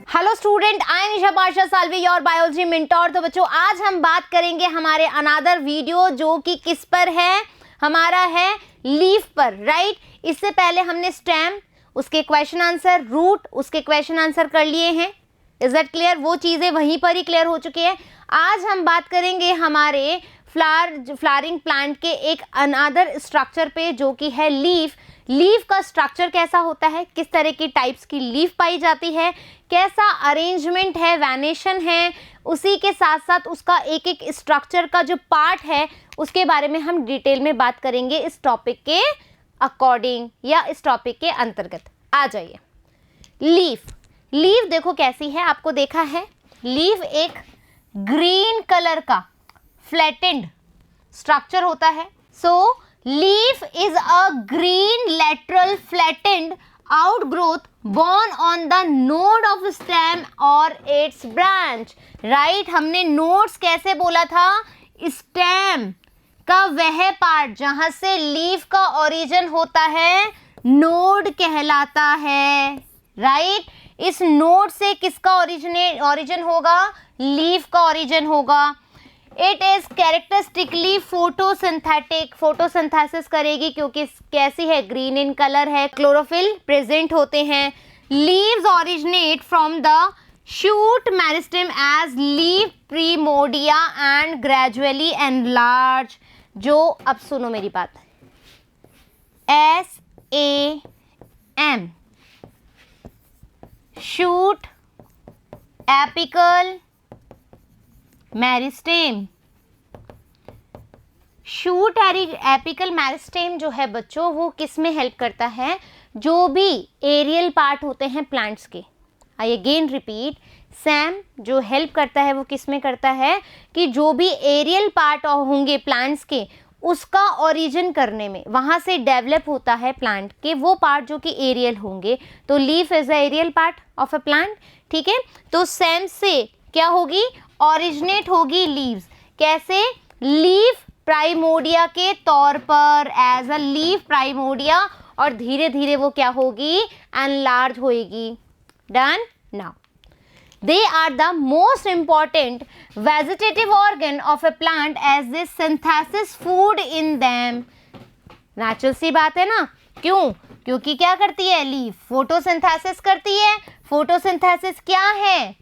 Hello student, I am Nisha Pasha Salvi, your biology mentor. तो बच्चों, आज हम बात करेंगे हमारे अनदर वीडियो जो कि किस पर है, हमारा है लीफ पर, राइट। इससे पहले हमने स्टेम, उसके क्वेश्चन आंसर, रूट, उसके क्वेश्चन आंसर कर लिए हैं। Is that clear? वो चीज़ें वहीं पर ही क्लियर हो चुकी है। आज हम बात करेंगे हमारे फ्लावरिंग प्लांट के एक अनदर स्ट्रक्चर पे जो कि है लीफ। लीफ का स्ट्रक्चर कैसा होता है, किस तरह की टाइप्स की लीफ पाई जाती है, कैसा अरेंजमेंट है, वेनेशन है, उसी के साथ साथ उसका एक एक स्ट्रक्चर का जो पार्ट है उसके बारे में हम डिटेल में बात करेंगे इस टॉपिक के अकॉर्डिंग या इस टॉपिक के अंतर्गत। आ जाइए। लीफ, लीफ देखो कैसी है, आपको देखा है। लीफ एक ग्रीन कलर का फ्लैटेंड स्ट्रक्चर होता है। So leaf is a green lateral flattened outgrowth born on the node of stem or its branch, right। हमने nodes कैसे बोला था? स्टेम का वह पार्ट जहां से लीफ का ओरिजिन होता है नोड कहलाता है, राइट। इस नोड से किसका ओरिजिन होगा? लीफ का ओरिजिन होगा। It is characteristically photosynthetic, photosynthesis करेगी क्योंकि कैसी है, ग्रीन इन कलर है, क्लोरोफिल प्रेजेंट होते हैं। Leaves originate from the shoot meristem as leaf primordia and gradually enlarge. जो अब सुनो मेरी बात, SAM, shoot, apical, meristem. Shoot apical meristem जो है बच्चों, वो किस में हेल्प करता है? जो भी एरियल पार्ट होते हैं प्लांट्स के, आई अगेन रिपीट, सैम जो हेल्प करता है वो किस में करता है कि जो भी एरियल पार्ट होंगे प्लांट्स के, उसका ओरिजिन करने में, वहाँ से डेवलप होता है प्लांट के वो पार्ट जो कि एरियल होंगे। तो leaf is a aerial part of a plant, ठीक है। तो सैम से क्या होगी? ओरिजिनेट होगी लीव्स। कैसे? लीफ प्राइमोडिया के तौर पर, एज अ लीफ प्राइमोडिया, और धीरे धीरे वो क्या होगी? एनलार्ज होएगी। Done. Now they are the most important vegetative organ of a plant as they synthesize food in them। Natural सी बात है ना। क्यों? क्योंकि क्या करती है लीफ? फोटोसिंथेसिस करती है। फोटोसिंथेसिस क्या है?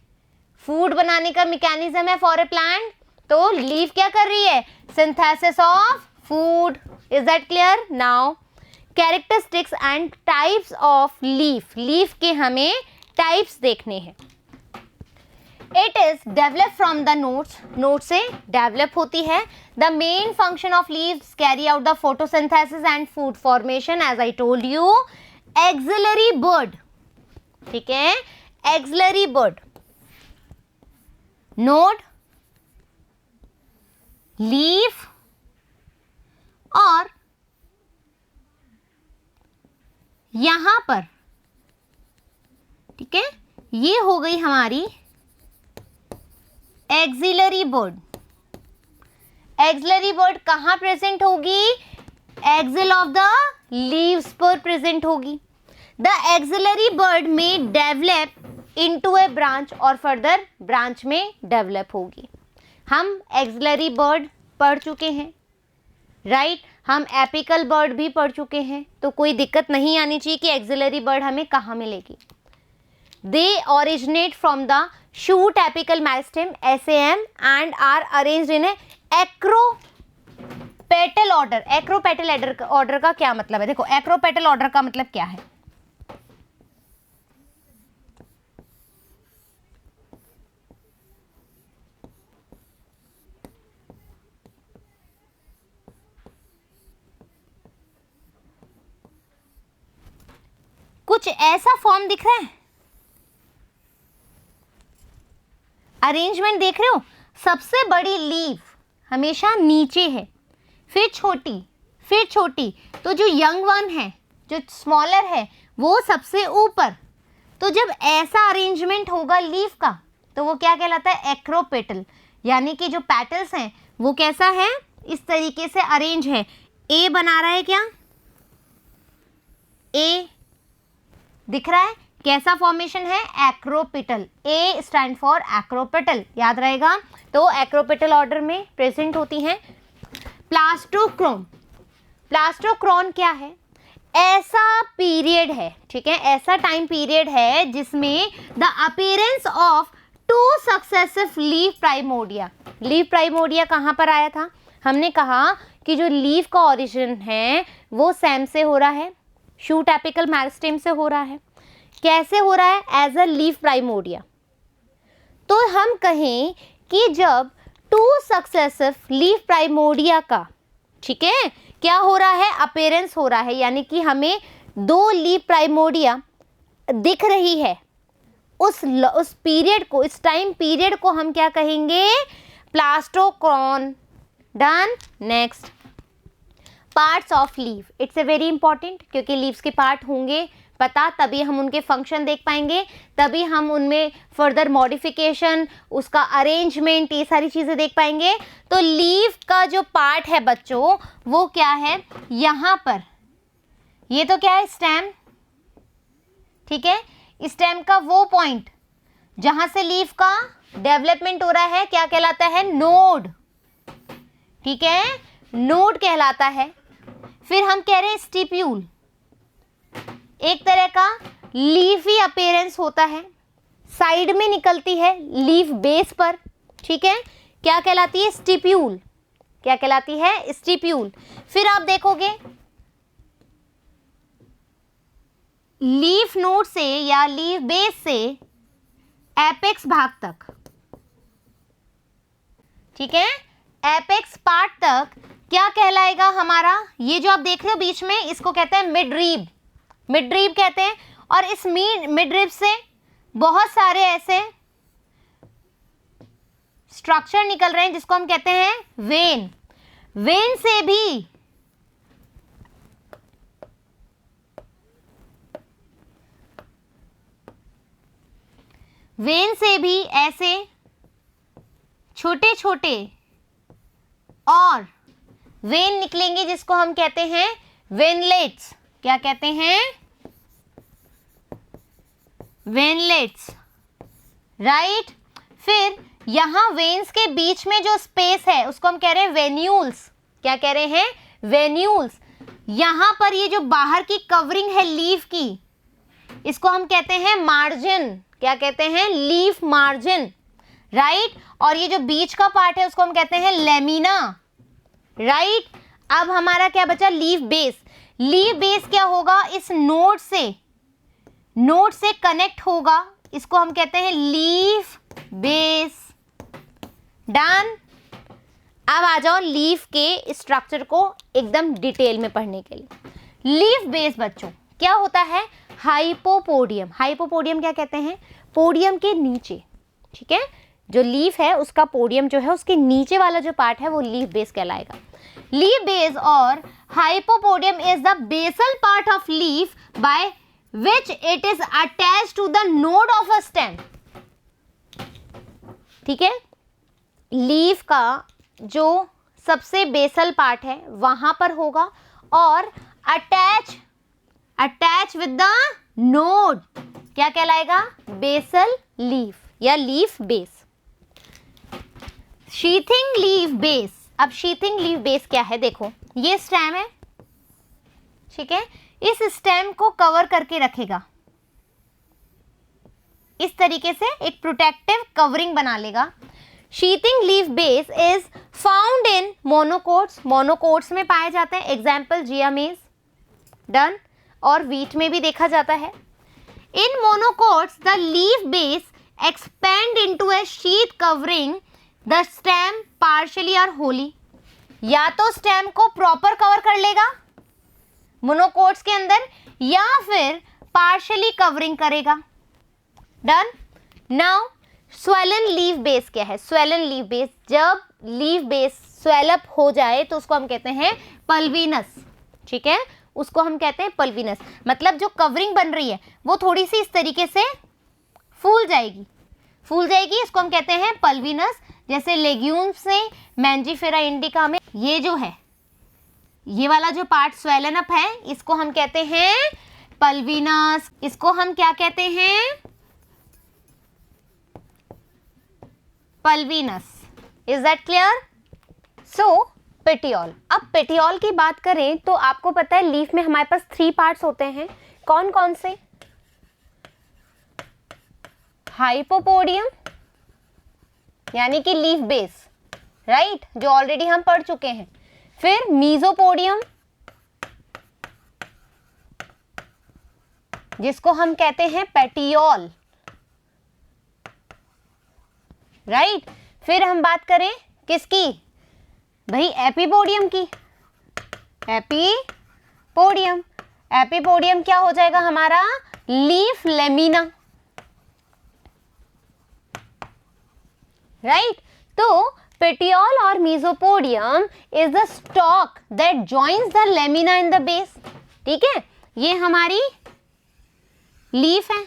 फूड बनाने का मैकेनिज्म है फॉर ए प्लांट। तो लीफ क्या कर रही है? Synthesis of food. Is that clear? Now characteristics and types of leaf. Leaf के हमें टाइप्स देखने हैं। It is develop from the nodes, node से डेवलप होती है। The main function of leaves carry out the photosynthesis and food formation, as I told you. Axillary bird, ठीक है, axillary bud, node, leaf और यहां पर, ठीक है, ये हो गई हमारी एक्सिलरी बर्ड। एक्सिलरी बर्ड कहां प्रेजेंट होगी? एक्सिल ऑफ द लीव्स पर प्रेजेंट होगी। द एक्सिलरी बर्ड में डेवलप इनटू ए ब्रांच और फर्दर ब्रांच में डेवलप होगी। हम एक्सिलरी बर्ड पढ़ चुके हैं, राइट। हम एपिकल बर्ड भी पढ़ चुके हैं, तो कोई दिक्कत नहीं आनी चाहिए कि एक्सिलरी बर्ड हमें कहाँ मिलेगी। They originate from the shoot apical meristem SAM and are arranged in acropetal order. Acropetal order का क्या मतलब है? देखो, एक्रोपेटल ऑर्डर का मतलब क्या है? कुछ ऐसा फॉर्म दिख रहा है, अरेंजमेंट देख रहे हो? सबसे बड़ी लीफ हमेशा नीचे है, फिर छोटी, फिर छोटी, तो जो यंग वन है, जो स्मॉलर है, वो सबसे ऊपर। तो जब ऐसा अरेंजमेंट होगा लीफ का, तो वो क्या कहलाता है? एक्रोपेटल। यानी कि जो पेटल्स हैं वो कैसा है? इस तरीके से अरेंज है। ए बना रहा है क्या? ए दिख रहा है, कैसा फॉर्मेशन है? Acropetal. A stand for acropetal, याद रहेगा। तो एक्रोपिटल ऑर्डर में प्रेजेंट होती हैं। प्लास्टोक्रोन, प्लास्टोक्रोन क्या है? ऐसा पीरियड है, ठीक है, ऐसा टाइम पीरियड है जिसमें the appearance of 2 successive leaf primordia. Leaf primordia कहाँ पर आया था? हमने कहा कि जो लीफ का ओरिजिन है वो सैम से हो रहा है, शूट एपिकल मेरिस्टेम से हो रहा है। कैसे हो रहा है? As a leaf primordia. तो हम कहें कि जब 2 सक्सेसिव लीफ प्राइमोर्डिया का, ठीक है, क्या हो रहा है? अपीयरेंस हो रहा है, यानी कि हमें 2 लीफ प्राइमोर्डिया दिख रही है, उस पीरियड को, इस टाइम पीरियड को हम क्या कहेंगे? Plastochron. Done. Next, parts of leaf. It's a very important, क्योंकि लीव्स के पार्ट होंगे पता, तभी हम उनके फंक्शन देख पाएंगे, तभी हम उनमें फर्दर मॉडिफिकेशन, उसका अरेंजमेंट, ये सारी चीज़ें देख पाएंगे। तो लीफ का जो पार्ट है बच्चों वो क्या है? यहाँ पर ये तो क्या है? स्टेम, ठीक है। स्टेम का वो पॉइंट जहाँ से लीफ का डेवलपमेंट हो रहा है क्या कहलाता है? नोड, ठीक है, नोड कहलाता है। फिर हम कह रहे हैं स्टिप्यूल, एक तरह का लीफी अपीयरेंस होता है, साइड में निकलती है लीफ बेस पर, ठीक है, क्या कहलाती है? स्टिप्यूल। क्या कहलाती है? स्टिप्यूल। फिर आप देखोगे लीफ नोड से या लीफ बेस से एपेक्स भाग तक, ठीक है, एपेक्स पार्ट तक क्या कहलाएगा हमारा? ये जो आप देख रहे हो बीच में, इसको कहते हैं मिडरीब, मिडरीब कहते हैं। और इस मिडरीब से बहुत सारे ऐसे स्ट्रक्चर निकल रहे हैं जिसको हम कहते हैं वेन। वेन से भी ऐसे छोटे छोटे और वेन निकलेंगे जिसको हम कहते हैं वेनलेट्स। क्या कहते हैं? Veinlets, right. फिर यहां वेन्स के बीच में जो स्पेस है उसको हम कह रहे हैं वेन्यूल्स। क्या कह रहे हैं? वेन्यूल्स। यहां पर ये जो बाहर की कवरिंग है लीफ की, इसको हम कहते हैं मार्जिन। क्या कहते हैं? Leaf margin, right. और ये जो बीच का पार्ट है उसको हम कहते हैं लेमिना, राइट। अब हमारा क्या बचा? Leaf base. लीफ बेस क्या होगा? इस नोड से कनेक्ट होगा, इसको हम कहते हैं लीफ बेस। डन। अब आ जाओ लीफ के स्ट्रक्चर को एकदम डिटेल में पढ़ने के लिए। लीफ बेस बच्चों क्या होता है? हाइपोपोडियम। हाइपोपोडियम क्या कहते हैं? पोडियम के नीचे, ठीक है, जो लीफ है उसका पोडियम जो है उसके नीचे वाला जो पार्ट है वो लीफ बेस कहलाएगा। लीफ बेस और hypopodium is the basal part of leaf by which it is attached to the node of a stem. ठीक है, लीफ का जो सबसे बेसल पार्ट है वहां पर होगा और अटैच विद द नोड क्या कहलाएगा? बेसल लीफ या leaf base. Sheathing leaf base. अब शीथिंग लीफ बेस क्या है? देखो ये स्टेम है, ठीक है, इस स्टेम को कवर करके रखेगा, इस तरीके से एक प्रोटेक्टिव कवरिंग बना लेगा। Sheathing leaf base is found in monocots. Monocots में पाए जाते हैं, एग्जाम्पल जियामेज। डन। और वीट में भी देखा जाता है। In monocots the leaf base expand into a sheath covering the stem partially और होली। या तो स्टेम को प्रॉपर कवर कर लेगा मोनोकोट्स के अंदर या फिर पार्शियली कवरिंग करेगा। Done. Now swollen leaf base क्या है? स्वेलन लीफ बेस, जब लीफ बेस स्वेलअप हो जाए तो उसको हम कहते हैं पल्विनस। ठीक है, उसको हम कहते हैं पल्विनस, मतलब जो कवरिंग बन रही है वो थोड़ी सी इस तरीके से फूल जाएगी, इसको हम कहते हैं पल्विनस। जैसे लेग्यूम्स में, मैंजीफेरा इंडिका में ये जो है, ये वाला जो पार्ट स्वेलन अप है इसको हम कहते हैं पल्विनस, इसको हम क्या कहते हैं? Pulvinus. Is that clear? So petiole. अब पेटियोल की बात करें तो आपको पता है लीफ में हमारे पास 3 पार्ट्स होते हैं। कौन कौन से? हाइपोपोडियम यानी कि लीफ बेस, राइट, जो ऑलरेडी हम पढ़ चुके हैं। फिर मीजोपोडियम जिसको हम कहते हैं पेटियोल, राइट। फिर हम बात करें किसकी? भाई एपिपोडियम की। एपिपोडियम, एपिपोडियम क्या हो जाएगा हमारा? Leaf lamina, right. तो पेटियोल और mesopodium is the stalk that joins the lamina in the base. ठीक है, ये हमारी लीफ है,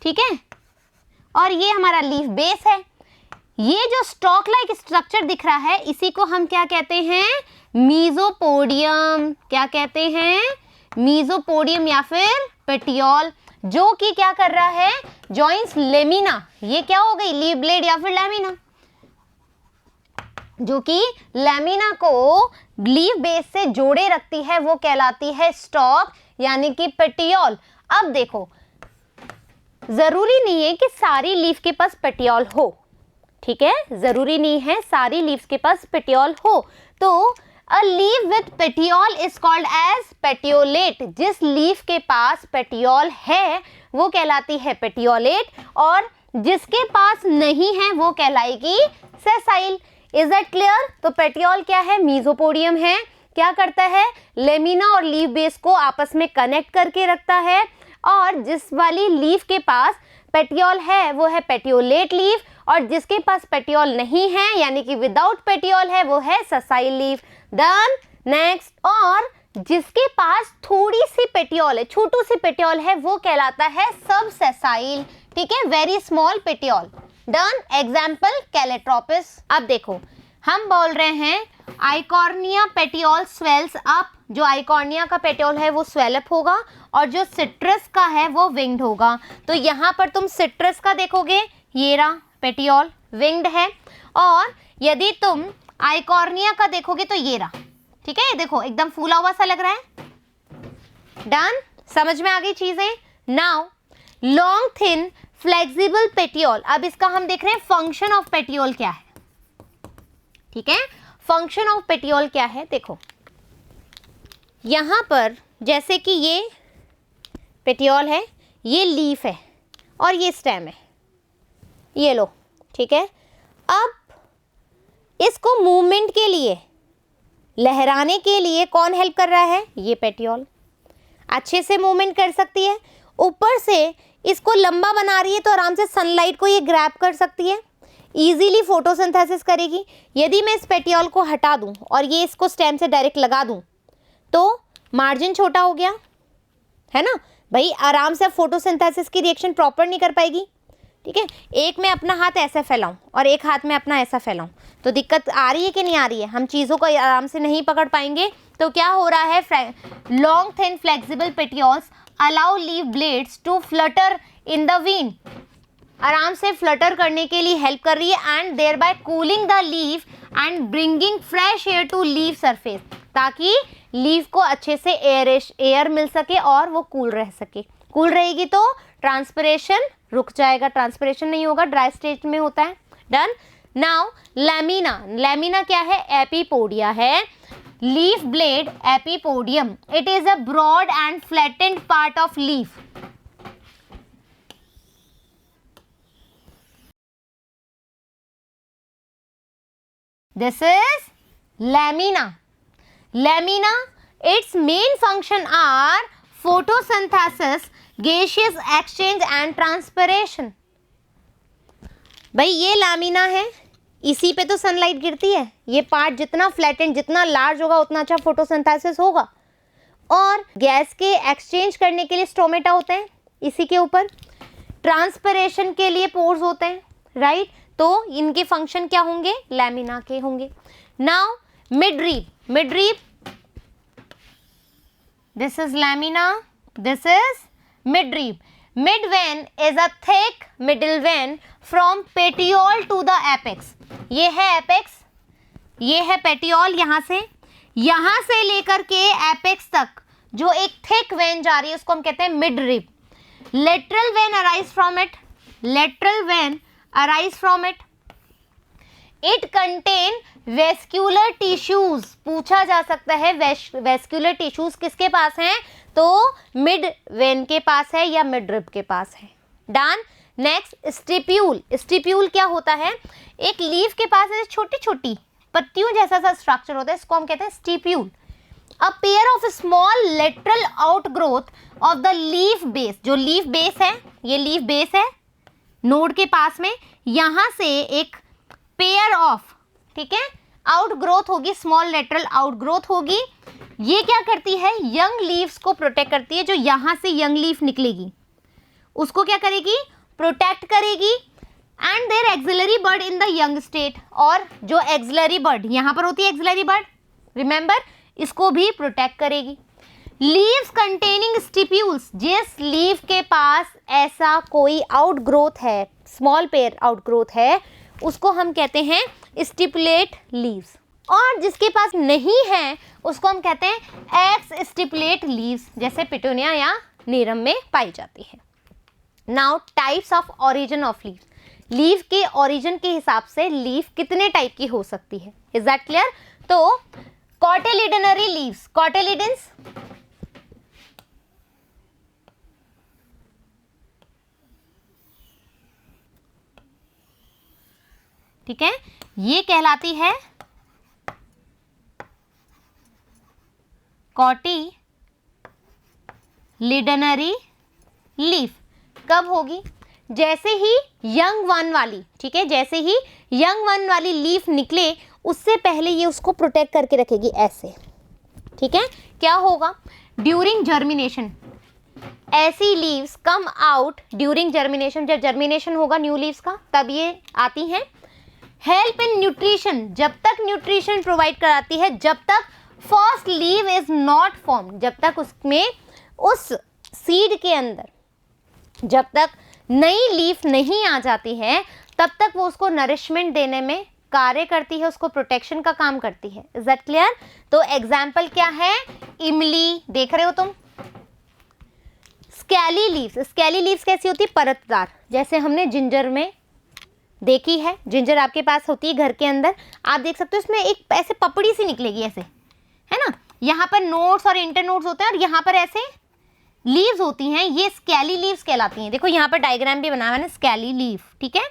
ठीक है, और ये हमारा लीफ बेस है। ये जो स्टॉक लाइक स्ट्रक्चर दिख रहा है इसी को हम क्या कहते हैं? मीजोपोडियम। क्या कहते हैं? मीजोपोडियम या फिर पेटियोल, जो कि क्या कर रहा है? Joins lamina. ये क्या हो गई? लीफ ब्लेड या फिर लेमिना, जो कि लेमिना को लीफ बेस से जोड़े रखती है, वो कहलाती है स्टॉक यानी कि पेटियोल। अब देखो, जरूरी नहीं है कि सारी लीफ के पास पेटियोल हो, ठीक है, जरूरी नहीं है सारी लीव्स के पास पेटियोल हो। तो a leaf with petiole is called as petiolate. जिस लीफ के पास पेटियोल है वो कहलाती है पेटियोलेट, और जिसके पास नहीं है वो कहलाएगी सेसाइल। Is that clear? तो पेटियोल क्या है? मीजोपोडियम है। क्या करता है? लेमिना और लीफ बेस को आपस में कनेक्ट करके रखता है, और जिस वाली लीफ के पास पेटियोल है वो है पेटियोलेट लीफ, और जिसके पास पेटियोल नहीं है यानी कि विदाउट पेटियोल है वो है सेसाइल लीफ। डन। नेक्स्ट, और जिसके पास थोड़ी सी पेटियोल है, छोटू सी पेटियोल है, वो कहलाता है सब सेसाइल। ठीक है, very small petiole. Done. Example Calotropis. अब देखो, हम बोल रहे हैं आइकॉर्निया पेटियोल स्वेल्स अप। जो आइकॉर्निया का पेटियोल है वो स्वेलअप होगा, और जो सिट्रस का है वो विंग्ड होगा। तो यहाँ पर तुम सिट्रस का देखोगे, ये रहा पेटियोल विंग्ड है, और यदि तुम आइकॉर्निया का देखोगे तो ये रहा, ठीक है, ये देखो एकदम फूला हुआ सा लग रहा है। डन। समझ में आ गई चीजें? Now long thin flexible petiole. अब इसका हम देख रहे हैं फंक्शन ऑफ पेटियोल क्या है। ठीक है, फंक्शन ऑफ पेटियोल क्या है? देखो यहां पर जैसे कि ये पेटियोल है, ये लीफ है, और ये स्टेम है, ये लो, ठीक है। अब इसको मूवमेंट के लिए, लहराने के लिए कौन हेल्प कर रहा है? ये पेटियोल अच्छे से मूवमेंट कर सकती है। ऊपर से इसको लंबा बना रही है तो आराम से सनलाइट को ये ग्रैब कर सकती है, इजीली फोटोसिंथेसिस करेगी। यदि मैं इस पेटियोल को हटा दूं और ये इसको स्टेम से डायरेक्ट लगा दूं तो मार्जिन छोटा हो गया, है ना भाई, आराम से फोटोसिंथेसिस की रिएक्शन प्रॉपर नहीं कर पाएगी। ठीक है, एक मैं अपना हाथ ऐसे फैलाऊं और एक हाथ में अपना ऐसा फैलाऊं तो दिक्कत आ रही है कि नहीं आ रही है? हम चीज़ों को आराम से नहीं पकड़ पाएंगे। तो क्या हो रहा है? Long thin flexible petioles allow leaf blades to flutter in the wind. आराम से फ्लटर करने के लिए हेल्प कर रही है, and thereby cooling the leaf and bringing fresh air to leaf surface, ताकि लीफ को अच्छे से एयर मिल सके और वो कूल रह सके। कूल रहेगी तो ट्रांसपिरेशन रुक जाएगा, ट्रांसपिरेशन नहीं होगा, ड्राई स्टेट में होता है। डन। Now lamina. लेमिना क्या है? एपिपोडिया है। Leaf blade epipodium, it is a broad and flattened part of leaf. This is lamina. Lamina, its main function are photosynthesis, gaseous exchange and transpiration. भाई ये laminar है, इसी पे तो sunlight गिरती है। ये पार्ट जितना फ्लैटेंड, जितना लार्ज होगा उतना अच्छा फोटोसिंथेसिस होगा। और गैस के एक्सचेंज करने के लिए स्टोमेटा होते हैं इसी के ऊपर, ट्रांसपिरेशन के लिए पोर्स होते हैं, राइट। तो इनके फंक्शन क्या होंगे? लैमिना के होंगे। Now मिडरीप। मिडरीप this is lamina, this is midrib. Midvein is a thick middle vein from petiole to the apex. ये है apex, ये है petiole, यहाँ से लेकर के apex तक जो एक thick vein जा रही है उसको हम कहते हैं midrib. Lateral vein arise from it. Lateral vein arise from it. It contain vascular tissues. पूछा जा सकता है vascular tissues किसके पास हैं, तो मिड वेन के पास है या मिडरिब के पास है. डन. Next stipule. स्टिप्यूल क्या होता है, एक लीफ के पास ऐसे छोटी छोटी पत्तियों जैसा सा स्ट्रक्चर होता है, इसको हम कहते हैं stipule. A pair of small lateral outgrowth of the leaf base. जो लीफ बेस है, ये लीफ बेस है नोड के पास में, यहां से एक पेयर ऑफ, ठीक है, आउटग्रोथ होगी, स्मॉल लेटरल आउटग्रोथ होगी. ये क्या करती है, यंग लीव्स को प्रोटेक्ट करती है. जो यहां से यंग लीफ निकलेगी उसको क्या करेगी, प्रोटेक्ट करेगी. And their axillary bird in the young state. और जो एक्सिलरी बर्ड यहां पर होती है, एक्सिलरी बर्ड रिमेंबर, इसको भी प्रोटेक्ट करेगी. Leaves containing stipules. जिस लीफ के पास ऐसा कोई आउटग्रोथ है, स्मॉल पेयर आउटग्रोथ है, उसको हम कहते हैं स्टिपुलेट लीव्स. और जिसके पास नहीं है उसको हम कहते हैं एक्स स्टिपुलेट लीव्स, जैसे पिटूनिया या नीरम में पाई जाती है. Now types of origin of leaves. Leave के ओरिजिन के हिसाब से लीफ कितने टाइप की हो सकती है, इज दैट क्लियर. तो कॉटिलिडनरी लीव्स. कॉटिलिडन्स ठीक है, ये कहलाती है कॉटिलिडनरी लीफ. कब होगी, जैसे ही यंग वन वाली, ठीक है, जैसे ही यंग वन वाली लीफ निकले उससे पहले ये उसको प्रोटेक्ट करके रखेगी ऐसे. ठीक है, क्या होगा, ड्यूरिंग जर्मिनेशन ऐसी leaves come out during germination. जब जर्मिनेशन होगा न्यू लीव्स का तब ये आती हैं. Help in nutrition. जब तक न्यूट्रिशन प्रोवाइड कराती है, जब तक first leave is not form, जब तक उसमें उस सीड के अंदर जब तक नई लीफ नहीं आ जाती है तब तक वो उसको नरिशमेंट देने में कार्य करती है, उसको प्रोटेक्शन का काम करती है. Is that clear. तो एग्जाम्पल क्या है, इमली देख रहे हो तुम. Scaly leaves. स्केली लीव्स कैसी होती है, परतदार, जैसे हमने जिंजर में देखी है. जिंजर आपके पास होती है घर के अंदर, आप देख सकते हो इसमें एक ऐसे पपड़ी सी निकलेगी ऐसे, है ना. यहाँ पर नोड्स और इंटरनोड्स होते हैं और यहाँ पर ऐसे लीव्स होती हैं, ये स्केली लीव्स कहलाती हैं. देखो यहाँ पर डायग्राम भी बना हुआ है ना, स्केली लीफ. ठीक है,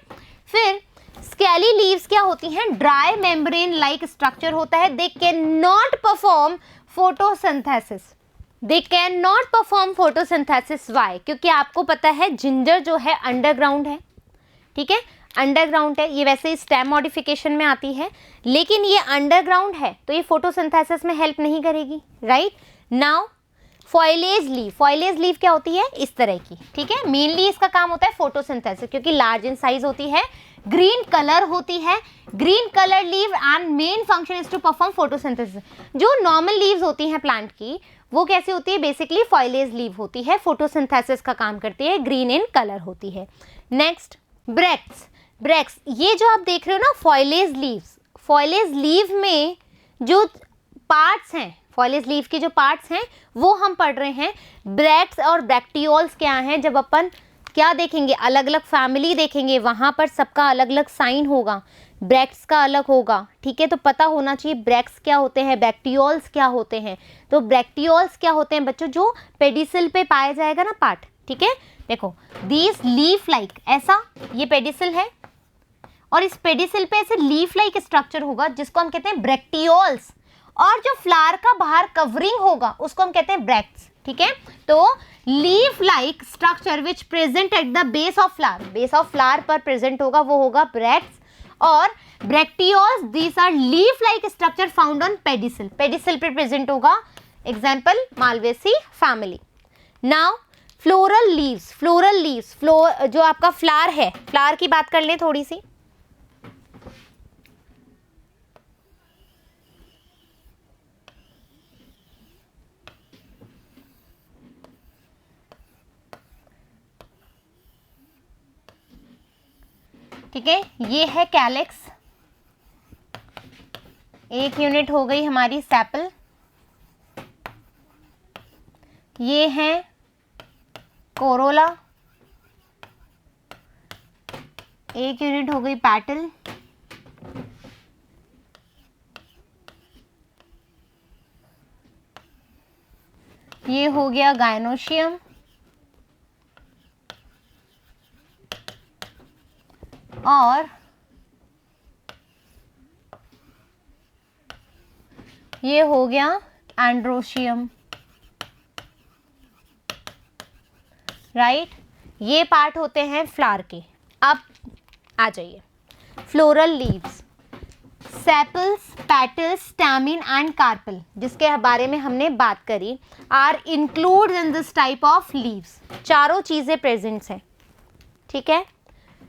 फिर स्केली लीव्स क्या होती हैं, ड्राई मेम्ब्रेन लाइक स्ट्रक्चर होता है. They can not perform photosynthesis. They can not perform photosynthesis. Why, क्योंकि आपको पता है जिंजर जो है अंडरग्राउंड है. ठीक है, अंडरग्राउंड है. ये वैसे स्टेम मॉडिफिकेशन में आती है, लेकिन ये अंडरग्राउंड है तो ये फोटोसिंथेसिस में हेल्प नहीं करेगी. Right. Now foliage leaf. Foliage leaf क्या होती है, इस तरह की. ठीक है, मेनली इसका काम होता है फोटोसिंथेसिस, क्योंकि लार्ज इन साइज होती है, ग्रीन कलर होती है, green colour leave, and main function is to perform photosynthesis. जो नॉर्मल लीव्स होती हैं प्लांट की, वो कैसी होती है, बेसिकली फॉइलेज लीव होती है, फोटोसिंथेसिस का काम करती है, ग्रीन इन कलर होती है. नेक्स्ट ब्रेक्ट्स. ब्रेक्स, ये जो आप देख रहे हो ना फॉइलेज लीव्स, फॉइलेज लीव में जो पार्ट्स हैं, फॉइलेज लीव के जो पार्ट्स हैं वो हम पढ़ रहे हैं. ब्रेक्ट्स और ब्रैक्टियोल्स क्या हैं, जब अपन क्या देखेंगे, अलग अलग फैमिली देखेंगे, वहाँ पर सबका अलग अलग साइन होगा. ब्रेक्ट्स का अलग होगा. ठीक है, तो पता होना चाहिए ब्रेक्ट्स क्या होते हैं, ब्रैक्टियोल्स क्या होते हैं. तो ब्रैक्टियोल्स क्या होते हैं बच्चों, जो पेडिसिल पे पाया जाएगा ना पार्ट. ठीक है, देखो दिस लीफ लाइक, ऐसा ये पेडिसिल है और इस पेडिसिल पे ऐसे लीफ लाइक स्ट्रक्चर होगा जिसको हम कहते हैं ब्रैक्टियोल्स, और जो फ्लावर का बाहर कवरिंग होगा उसको हम कहते हैं ब्रैक्ट्स. ठीक है, तो leaf like structure which present at the base of flower, base of flower पर प्रेजेंट होगा वो होगा ब्रैक्ट्स. और bracteoles these are leaf like structure found on pedicel, pedicel पे प्रेजेंट होगा. Example Malvaceae family. Now floral leaves. Floral leaves, जो आपका flower है, फ्लावर की बात कर ले थोड़ी सी. ठीक है। ये है कैलिक्स, एक यूनिट हो गई हमारी सेपल। ये है कोरोला, एक यूनिट हो गई पेटल। ये हो गया गायनोशियम, और ये हो गया एंड्रोशियम, राइट। ये पार्ट होते हैं फ्लावर के। अब आ जाइए, floral leaves, sepals, petals, stamen and carpel, जिसके बारे में हमने बात करी, are include in this type of leaves. चारों चीजें प्रेजेंट हैं, ठीक है।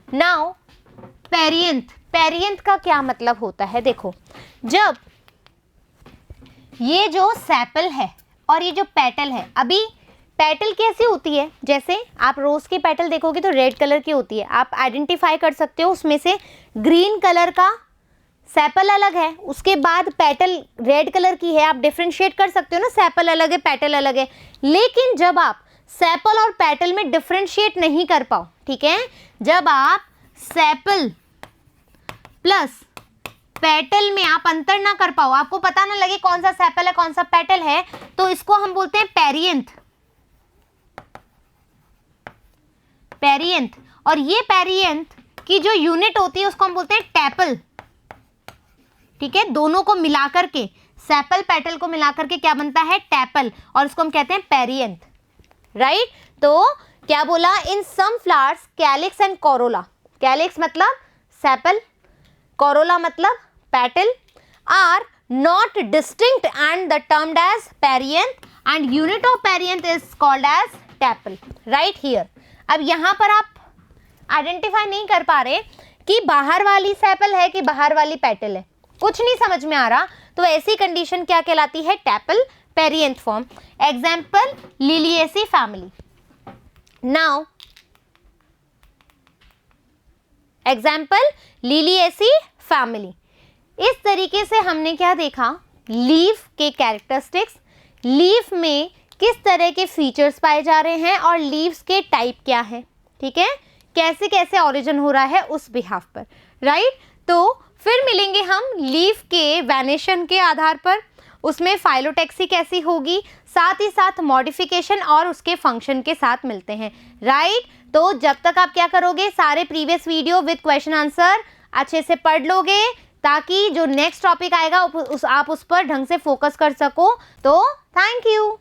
नाउ पेरियंथ, पेरियंथ का क्या मतलब होता है? देखो, जब ये जो सेपल है और ये जो पेटल है, अभी पेटल कैसी होती है, जैसे आप रोज की पेटल देखोगे तो रेड कलर की होती है, आप आइडेंटिफाई कर सकते हो उसमें से ग्रीन कलर का सेपल अलग है, उसके बाद पेटल रेड कलर की है, आप डिफ्रेंशिएट कर सकते हो ना, सेपल अलग है पेटल अलग है। लेकिन जब आप सेपल और पेटल में डिफ्रेंशिएट नहीं कर पाओ, ठीक है, जब आप सेपल प्लस पेटल में आप अंतर ना कर पाओ, आपको पता ना लगे कौन सा सेपल है कौन सा पेटल है, तो इसको हम बोलते हैं पेरियंथ, पेरियंथ। और ये पेरियंथ की जो यूनिट होती है उसको हम बोलते हैं टैपल, ठीक है। दोनों को मिलाकर के, सेपल पेटल को मिलाकर के क्या बनता है? टैपल, और इसको हम कहते हैं पेरियंथ, राइट। तो क्या बोला? In some flowers calyx and corolla, calyx मतलब सेपल, कोरोला मतलब petal, are not distinct and the termed as perianth and unit of perianth is called as tepal, right here. अब यहां पर आप आइडेंटिफाई नहीं कर पा रहे कि बाहर वाली सेपल है कि बाहर वाली पेटल है, कुछ नहीं समझ में आ रहा, तो ऐसी कंडीशन क्या कहलाती है? Tepal, perianth form. Example Liliaceae family. Now example Liliaceae family. इस तरीके से हमने क्या देखा? लीफ के कैरेक्टरिस्टिक्स, लीफ में किस तरह के फीचर्स पाए जा रहे हैं और लीव्स के टाइप क्या है, ठीक है, कैसे कैसे ओरिजिन हो रहा है उस बिहाफ पर, राइट। तो फिर मिलेंगे हम लीफ के वैनिशन के आधार पर, उसमें फाइलोटैक्सी कैसी होगी, साथ ही साथ मॉडिफिकेशन और उसके फंक्शन के साथ मिलते हैं, राइट। तो जब तक आप क्या करोगे, सारे previous video with question answer अच्छे से पढ़ लोगे, ताकि जो नेक्स्ट टॉपिक आएगा आप उस पर ढंग से फोकस कर सको। तो थैंक यू।